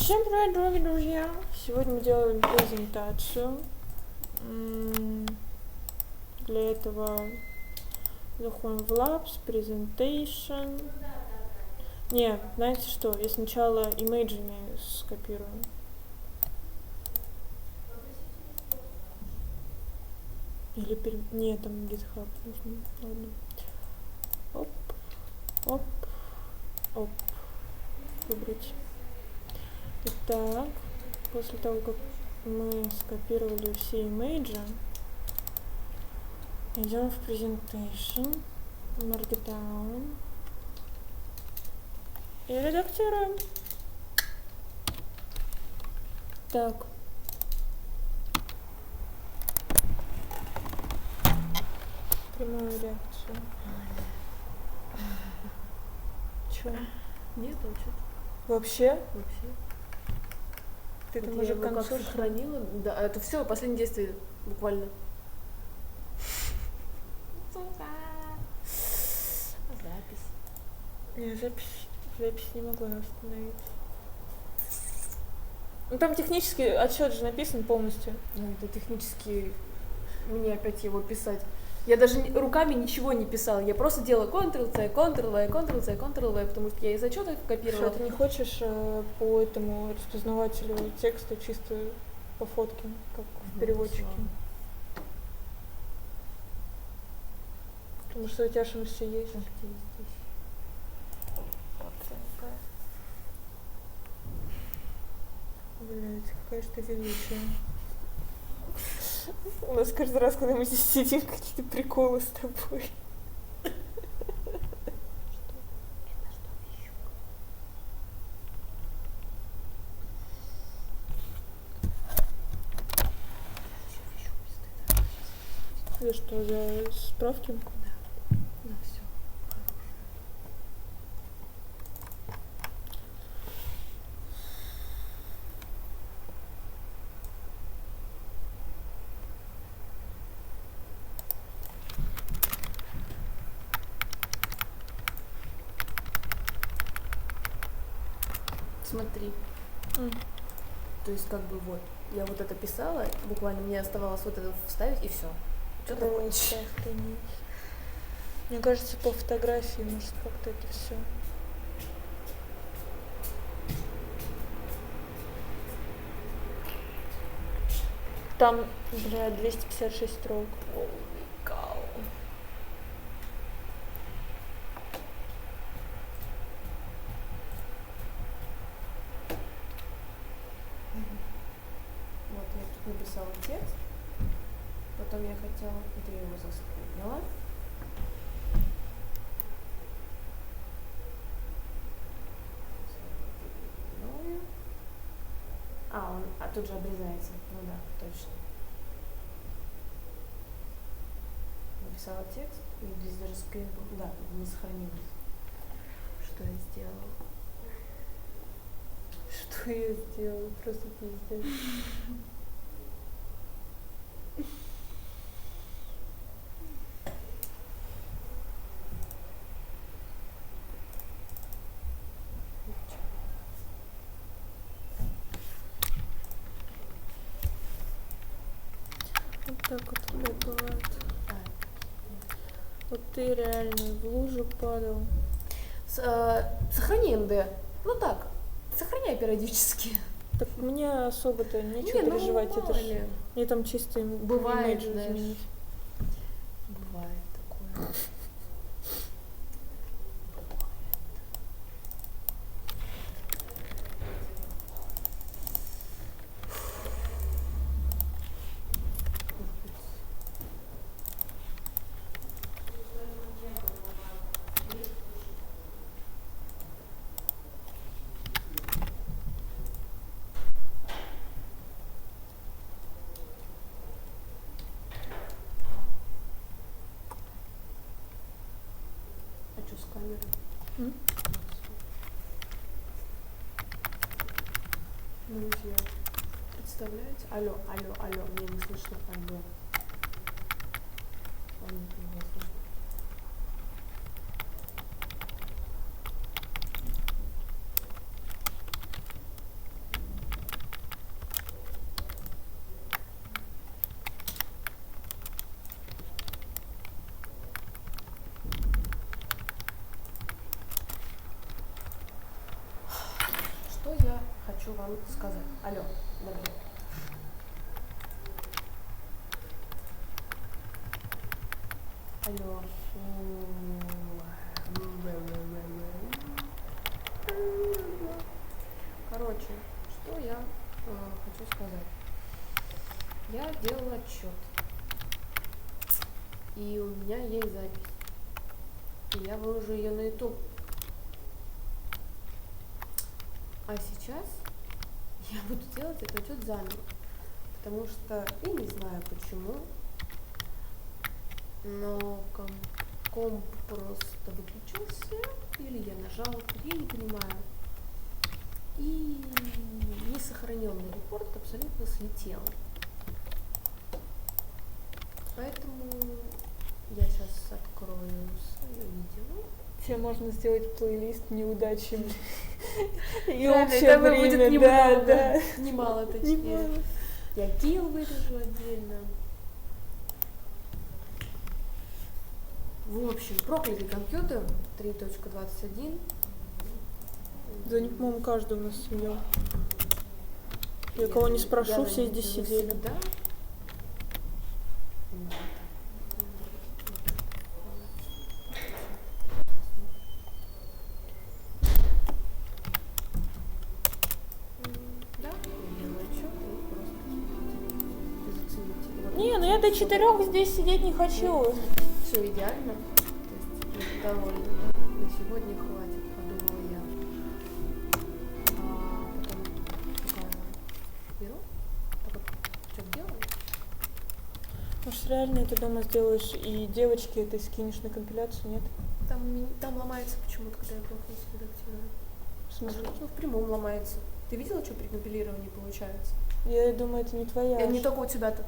Всем привет, дорогие друзья! Сегодня мы делаем презентацию. Для этого заходим в Labs, Presentation. Не, знаете что, я сначала Imagine скопирую. Или нет, там GitHub нужно. Ладно. Оп, оп, оп. Выбрать. Итак, после того, как мы скопировали все имейджи, идем в Presentation, Markdown и редактируем. Так. Прямую реакцию. Чё? Нет, вообще-то. Вообще? Вообще. Ты Вот там я уже его как концу сохранила. Да, это все, последнее действие буквально. Запись. Не, запись не могла остановить. Ну там технический отчет же написан полностью. Ну, это технически мне опять его писать. Я даже руками ничего не писала, я просто делала Ctrl-C, Ctrl-V, Ctrl-C, Ctrl-V, потому что я из отчета копировала. Что, ты не хочешь по этому распознавателю текста чисто по фотке, как в переводчике? Потому что у тебя же все есть. Так, где здесь? Блять, какая же ты величая. У нас каждый раз, когда мы здесь сидим, какие-то приколы с тобой. Это что, за справки? Да. Да, все. Смотри. То есть как бы вот, я вот это писала, буквально мне оставалось вот это вставить и все. Что такое? Мне кажется, по фотографии, может, как-то это все. Там, 256 строк. Вот я тут написала текст, потом я хотела, это я его заскринила. Он тут же обрезается. Ну да, точно. Написала текст, и здесь даже скрин, да, не сохранилось. Что я сделала? Что я сделала? Просто пиздец. Вот так вот бывает. Вот ты реально в лужу падал. Сохрани МД. Ну так, сохраняй периодически. Так мне особо-то нечего переживать, это же мне там чисто бывает, изменить. Бывает такое. С камеры. Друзья, представляете? Алло, мне не слышно, алло. хочу вам сказать. Алло, добрый. Алло. Короче, что я хочу сказать. Я делала отчет. И у меня есть запись. И я выложу ее на YouTube. А сейчас я буду делать этот отчет заново. Потому что я не знаю почему, но комп просто выключился, или я нажала, я не понимаю. И несохраненный репорт абсолютно слетел. Поэтому я сейчас открою свое видео. Тебе можно сделать плейлист неудачи и Правильно, общее этого время. будет Да, немного. да. Немало, точнее. Немало. Я килл вырежу отдельно. В общем, проклятый компьютер 3.21. Да не, по-моему, каждый у нас сидел. Я кого не спрошу, все здесь сидели. Всегда. Да, я делаю отчет и просто зацените. Не, ну я до 4 здесь сидеть не хочу. Все идеально. То есть довольна. На сегодня хватит, подумала я. А потом такая беру, что делаю? Может, реально это дома сделаешь и девочки это скинешь на компиляцию, нет? Там ломается почему-то, когда я Profils редактирую. В смысле? Ну, в прямом ломается. Ты видела, что при компилировании получается? Я думаю, это не твоя. Не только у тебя-то.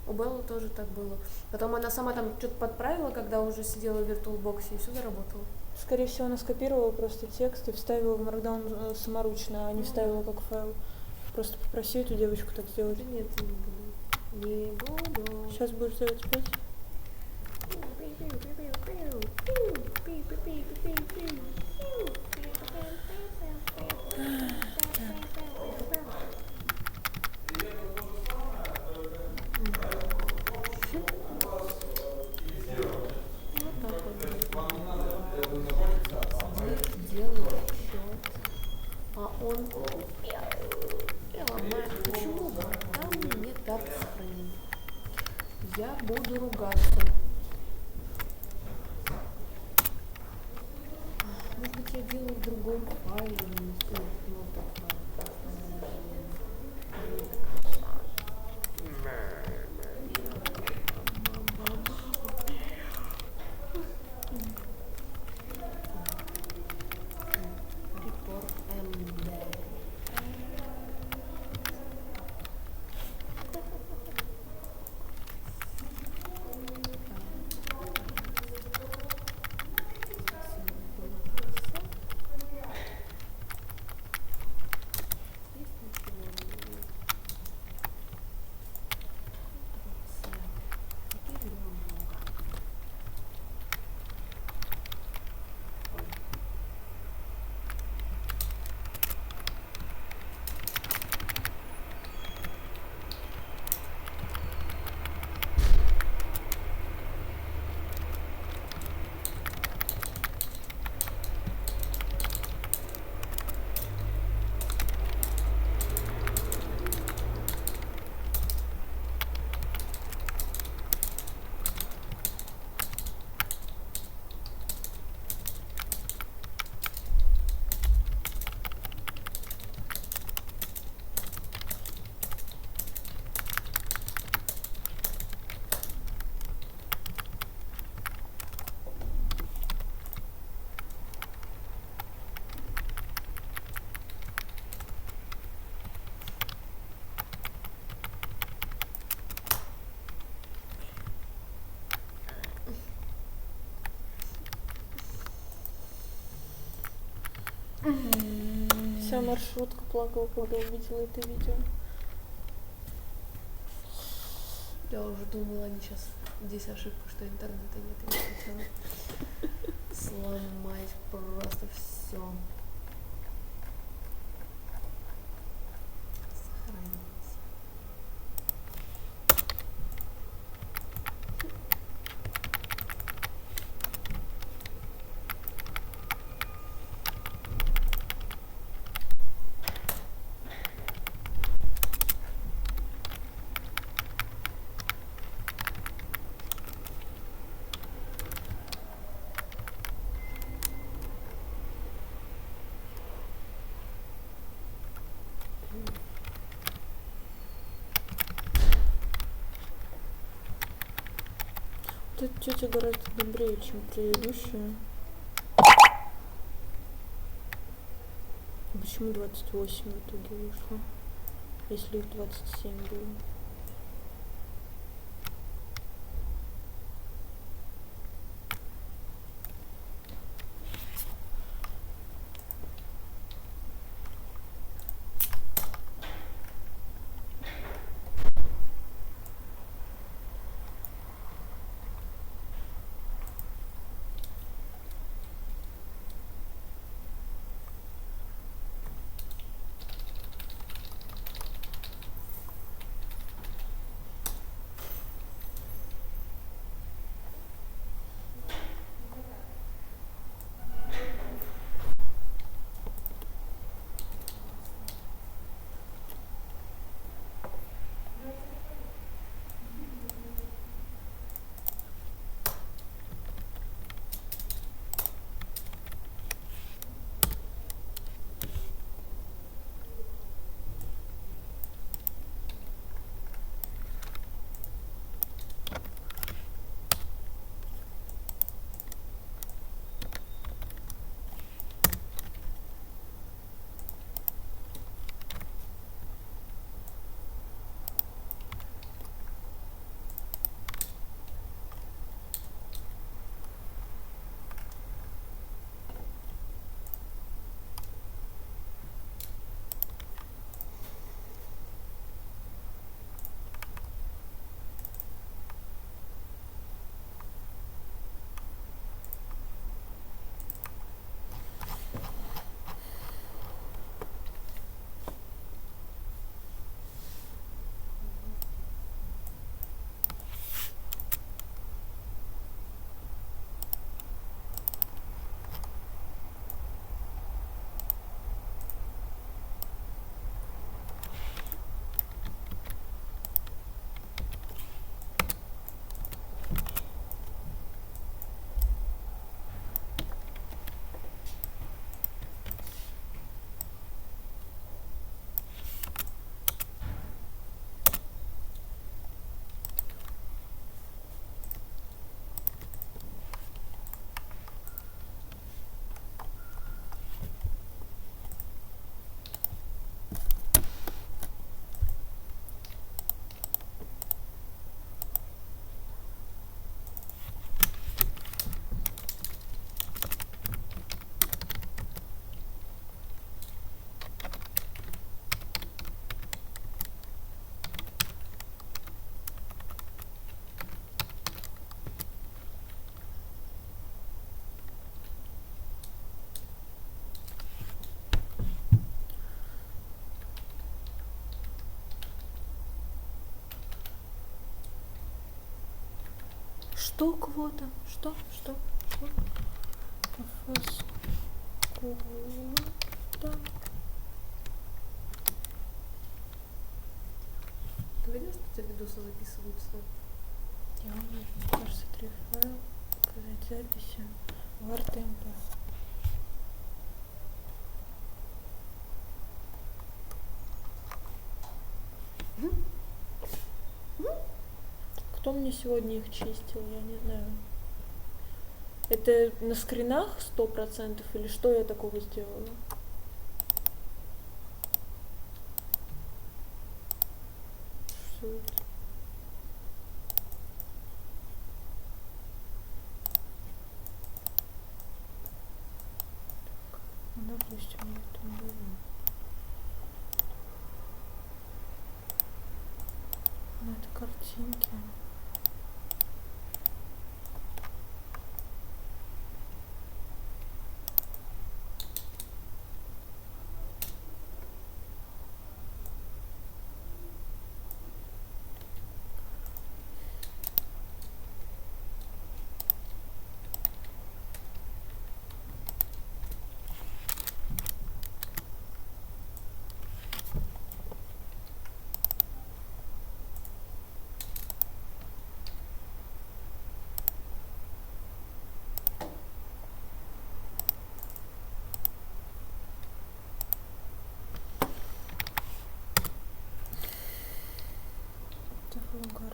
У Беллы тоже так было. Потом она сама там что-то подправила, когда уже сидела в VirtualBox, и все заработало. Скорее всего, она скопировала просто текст и вставила в Markdown саморучно, а не вставила как файл. Просто попроси эту девочку так сделать. Да нет, я не буду. Не буду. Сейчас будешь делать опять? Делаю отчет, а он ломает. Почему там нет даты сохранения? Я буду ругаться. Может быть, я делаю в другом файле, не знаю, ну, так, Report MD. Вся маршрутка плакала, когда увидела это видео. Я уже думала, они сейчас здесь ошибка, что интернета нет. Я хотела сломать просто все. Эта тетя гораздо добрее, чем предыдущая. Почему 28 в итоге вышло? Если их 27 было. Что квота? Что? ФС квота. Ты видишь, что у тебя видосы записываются? Я умею. Кажется, 3 файла. Показать записи. Вартемпа. Кто мне сегодня их чистил, я не знаю. Это на скринах 100% или что я такого сделала? Что это? Ну, допустим, я там было. Ну, это картинки. Угорать.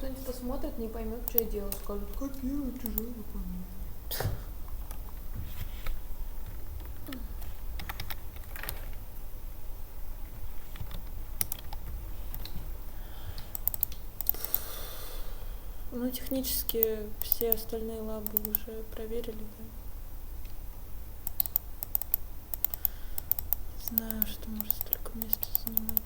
кто-нибудь посмотрит, не поймет, что я делаю, скажут, копируй чужой документ. Ну, технически все остальные лабы уже проверили, да. Знаю, что может столько места занимать.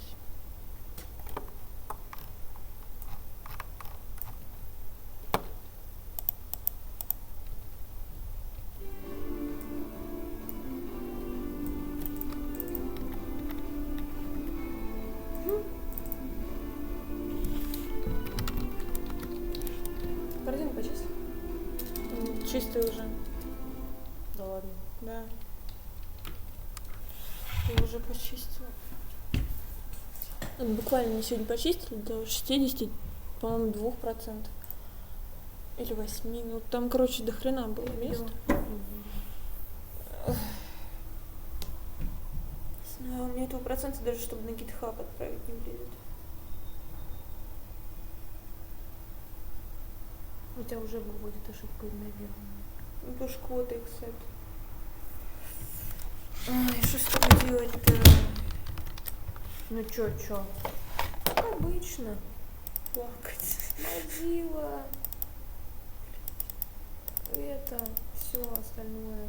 Корзину почистил? Чистый уже, Да ладно. да. Я уже почистила. Буквально сегодня почистили до 60, по-моему, 2%. Или 8. Ну, там, короче, до хрена было места. Не знаю, у меня этого процента даже, чтобы на GitHub отправить, не влезет. У тебя уже выводит ошибку игнорирования. Ну, потому что квота accept. Ай, что с тобой делать-то? Ну чё? Как обычно. Плакать. Mozilla. Это, все остальное.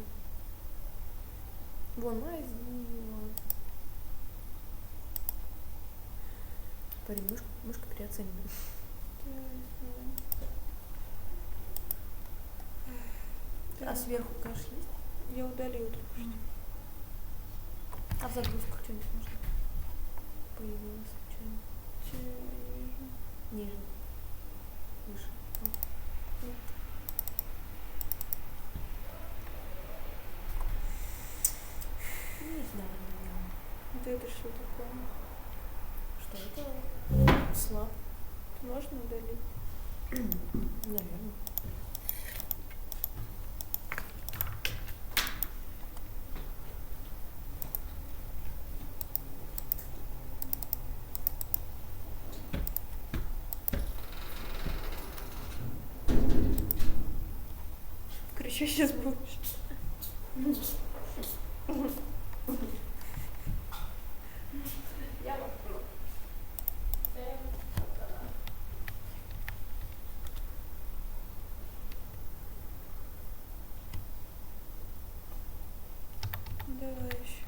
Вон, Mozilla. Парень, мышка переоценена. А сверху кэш есть? Я удалила только что. А в загрузках что-нибудь можно? Появилось случайно. Ниже. Выше. Вот. Не знаю. Да это что такое? Что это? Слаб. Это можно удалить? Наверное. Кричать сейчас будешь. Давай еще.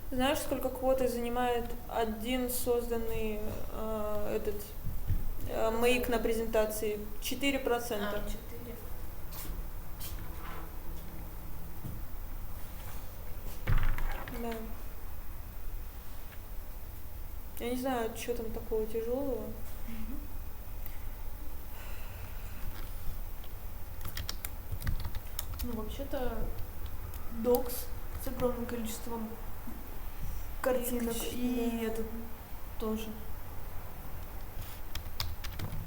Знаешь, сколько квоты занимает один созданный мейк на презентации? 4%. 4. Да. Я не знаю, что там такого тяжелого. Ну, вообще-то, докс с огромным количеством картинок. И Да. этот тоже.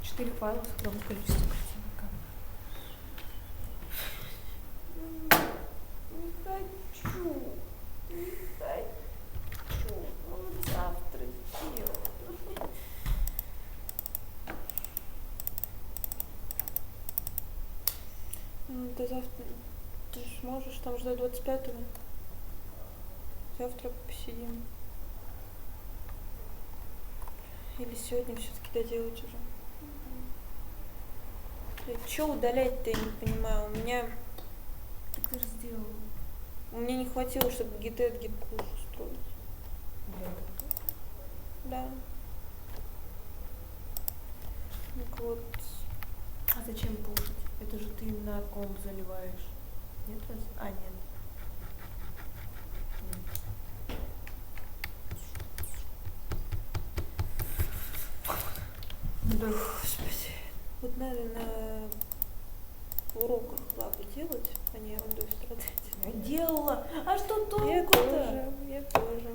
4 файла с огромным количеством картинок. Не хочу. Вот завтра сделаю. Ну, ты завтра ты ж можешь там ждать 25-го. Завтра посидим. Или сегодня все-таки доделать уже. Что удалять-то, я не понимаю. Так ты же сделала. Мне не хватило, чтобы гит-эд, гит-пуш устроить. Да. Так вот. А зачем пушить? Это же ты на комп заливаешь. Нет разве? А, нет. Да, господи. Вот надо на уроках лабы делать, а не ерундой страдать. Я делала. А что Я толку-то? тоже, я тоже.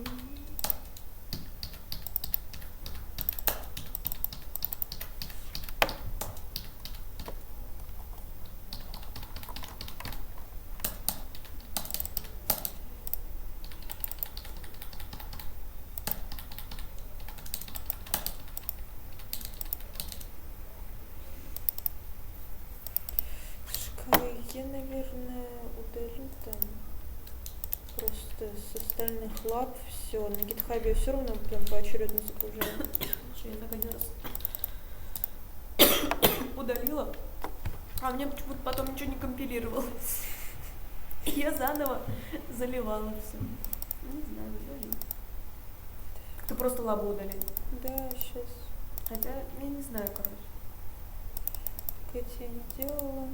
Я, наверное, удалю там просто с остальных лап все. На гитхабе я все равно прям поочередно загружаю. Что я так один раз удалила, а мне почему-то потом ничего не компилировалось. И я заново заливала все. Не знаю, удалила. Ты просто лабу удалил. Да, сейчас. Хотя, я не знаю, короче. Кэти я не делала.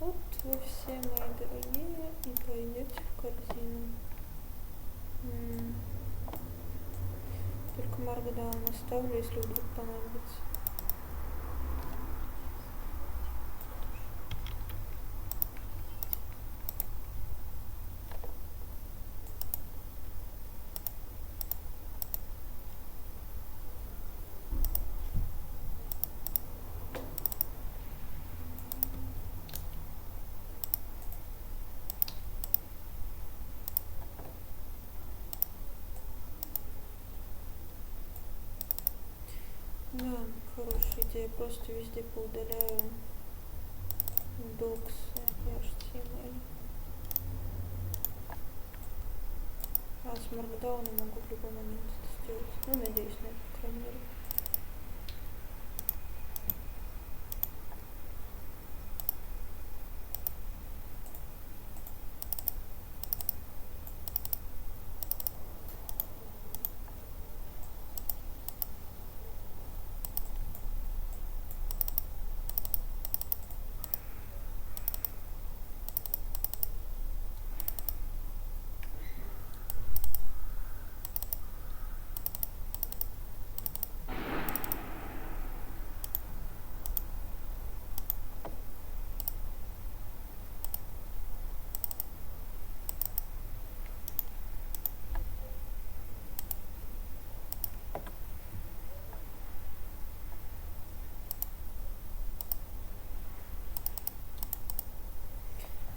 Вот вы все мои дорогие и пойдете в корзину. Только Markdown оставлю, если вдруг понадобится. Да, хорошая идея. Просто везде поудаляю доксы и HTML. А с Markdown могу в любой момент это сделать. Ну, надеюсь на это, по крайней мере.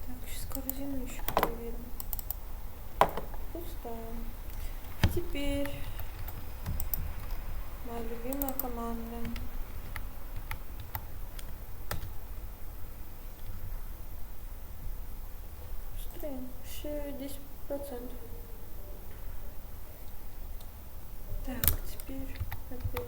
Так, сейчас корзину еще проверим. Пустая. Теперь моя любимая команда. Быстрее. Еще 10%. Так, теперь опять.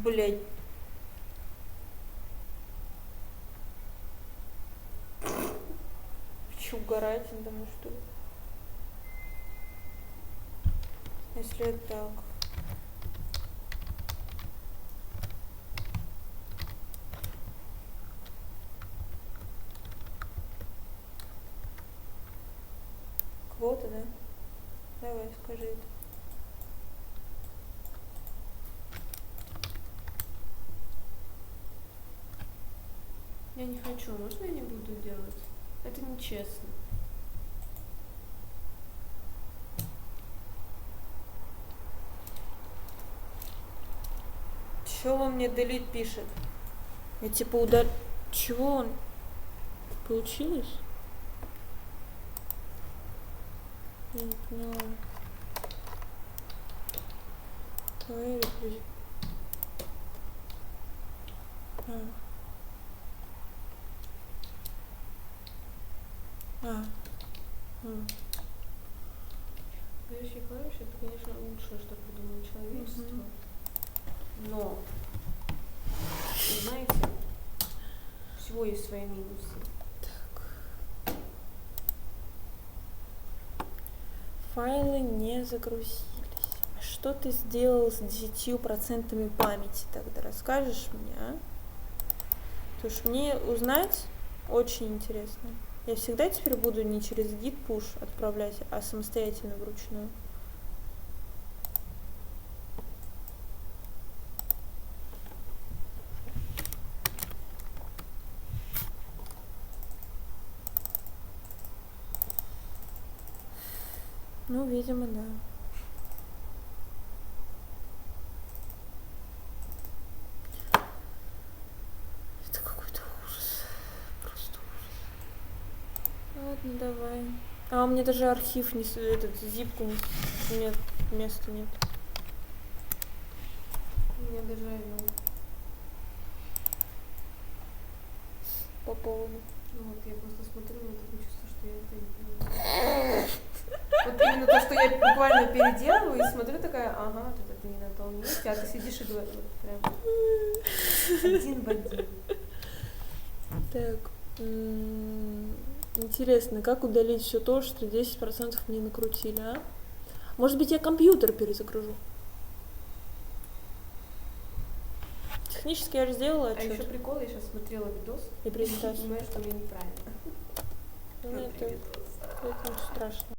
Блять. Че угорать надо мной, что ли? Если это так. Квота, да? Давай, скажи это. Я не хочу, можно я не буду делать? Это нечестно. Чё он мне делит пишет? Я типа удар... Чего он? Получилось? Я не поняла. Давай репрезент. Следующие клавиши, это, конечно, лучшее, что придумало человечество. Но, вы знаете, у всего есть свои минусы. Так. Файлы не загрузились. А что ты сделал с 10% памяти тогда? Расскажешь мне, а? Потому что мне узнать очень интересно. Я всегда теперь буду не через git push отправлять, а самостоятельно вручную. Ну, видимо, да. Это какой-то ужас. Просто ужас. Ладно, давай. А у меня даже архив не... Этот, зипку нет, места нет. У меня даже, ну, По поводу. ну вот я просто смотрю на такое чувство, что я это не делаю. Вот именно то, что я буквально переделываю и смотрю такая, ага, тут это не на том месте, а ты сидишь и говоришь, вот прям один в один. Так. Интересно, как удалить все то, что 10% мне накрутили, а? Может быть, я компьютер перезагружу? Технически я же сделала А отчет. еще прикол, я сейчас смотрела видос И и презентацию. понимаю, что у меня неправильно. Ну, это Внутри видоса. ничего страшного.